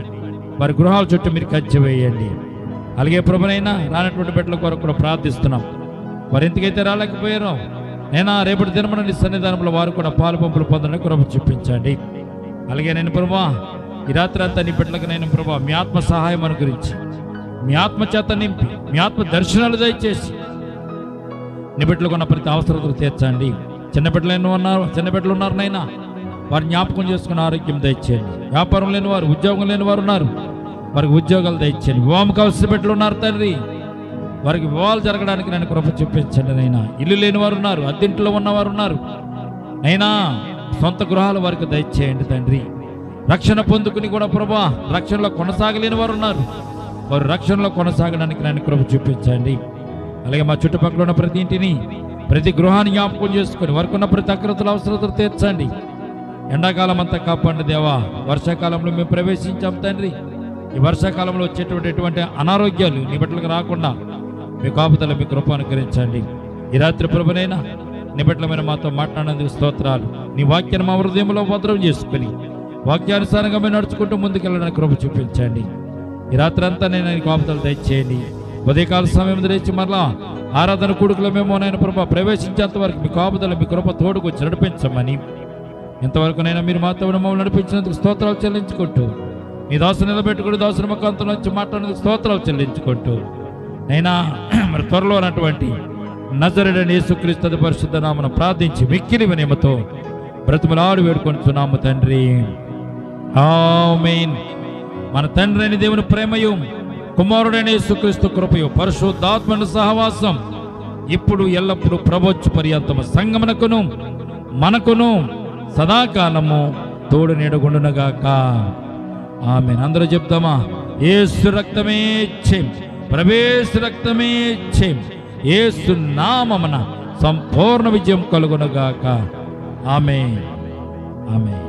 వారి గృహాల చుట్టూ మీరు కంచె వేయండి. అలాగే ప్రభునైనా రానటువంటి బిడ్డల కొరకు కూడా ప్రార్థిస్తున్నాం. వారు ఎంతకైతే రాలేకపోయారో నైనా రేపటి దినమున నీ సన్నిధానంలో వారు కూడా పాలు పంపులు పొందడానికి కృప చూపించండి. అలాగే నేను ప్రభా ఈ రాత్రి అంతా నీ బిడ్డలకు నేను ప్రభా మీ ఆత్మ సహాయం అనుగురించి, మీ ఆత్మ చేత నింపి, మీ ఆత్మ దర్శనాలు దయచేసి నీ బిడ్డలకు ఉన్న ప్రతి అవసరతలు తీర్చండి. చిన్న బిడ్డలు ఉన్నారు నైనా వారు జ్ఞాపకం చేసుకుని ఆరోగ్యం దయచేయండి. వ్యాపారం లేని వారు, ఉద్యోగం లేని వారు ఉన్నారు, వారికి ఉద్యోగాలు దయచేయండి. వివాహం కావాల్సిన బిడ్డలు ఉన్నారు తండ్రి, వారికి వివాహాలు జరగడానికి నేను కృప చూపించండి నైనా. ఇల్లు లేని వారు ఉన్నారు, అద్దెంట్లో ఉన్నవారు ఉన్నారు నైనా, సొంత గృహాలు వారికి దయచేయండి తండ్రి. రక్షణ పొందుకుని కూడా ప్రభా రక్షణలో కొనసాగలేని వారు ఉన్నారు, వారు రక్షణలో కొనసాగడానికి నేను కృప చూపించండి. అలాగే మా చుట్టుపక్కల ఉన్న ప్రతి ఇంటిని ప్రతి గృహాన్ని జ్ఞాపకం చేసుకొని వారికున్న ప్రతి అక్రతల అవసరతలు తీర్చండి. ఎండాకాలం అంతా కాపాడండి దేవా. వర్షాకాలంలో మేము ప్రవేశించాం తండ్రి. ఈ వర్షాకాలంలో వచ్చేటువంటి అనారోగ్యాలు నీ బిడ్డలకు రాకుండా మీ కాపుదల మీ కృప అనుగ్రహించండి. ఈ రాత్రి ప్రభునైనా నీ బిడ్డలమైన మాతో మాట్లాడినందుకు స్తోత్రాలు. నీ వాక్యాన్ని మా హృదయంలో భద్రం చేసుకుని వాక్యానుసారంగా మేము నడుచుకుంటూ ముందుకెళ్ళడానికి కృప చూపించండి. ఈ రాత్రి అంతా నేను నీ కాపుదలు దయచేయండి. ఉదయకాల సమయం తెచ్చి మరలా ఆరాధన కూడుకులో మేము నాయన ప్రభా ప్రవేశించేంత వరకు మీ కాపుదల మీ కృప తోడుకొచ్చి నడిపించమని ఇంతవరకు నైనా మీరు మాతో మమ్మల్ని నడిపించినందుకు స్తోత్రాలు చెల్లించుకుంటూ నీ దాసుని నిలబెట్టుకుని దాసుని ముఖాంతం నుంచి మాట్లాడినందుకు స్తోత్రాలు చెల్లించుకుంటూ నైనా మరి త్వరలో ఉన్నటువంటి నజరేయుడైన యేసుక్రీస్తు పరిశుద్ధ నామమున ప్రార్థించి మిక్కిలి వినయముతో బ్రతిమలాడి వేడుకొంటున్నాము తండ్రి. ఆమేన్. మన తండ్రి అయిన దేవుని ప్రేమయు కుమారుడైన యేసుక్రీస్తు కృపయు పరిశుద్ధాత్మను సహవాసం ఇప్పుడు ఎల్లప్పుడూ ప్రభొచ్చు పర్యంతము సంగమునకును మనకును సదాకాలము తోడు నీడగుండునగాక. ఆమేన్. అందరూ చెప్తామా? యేసు రక్తమే జయం, ప్రవేశ రక్తమే జయం, యేసు నామమున సంపూర్ణ విజయం కలుగునుగాక. ఆమేన్. ఆమేన్.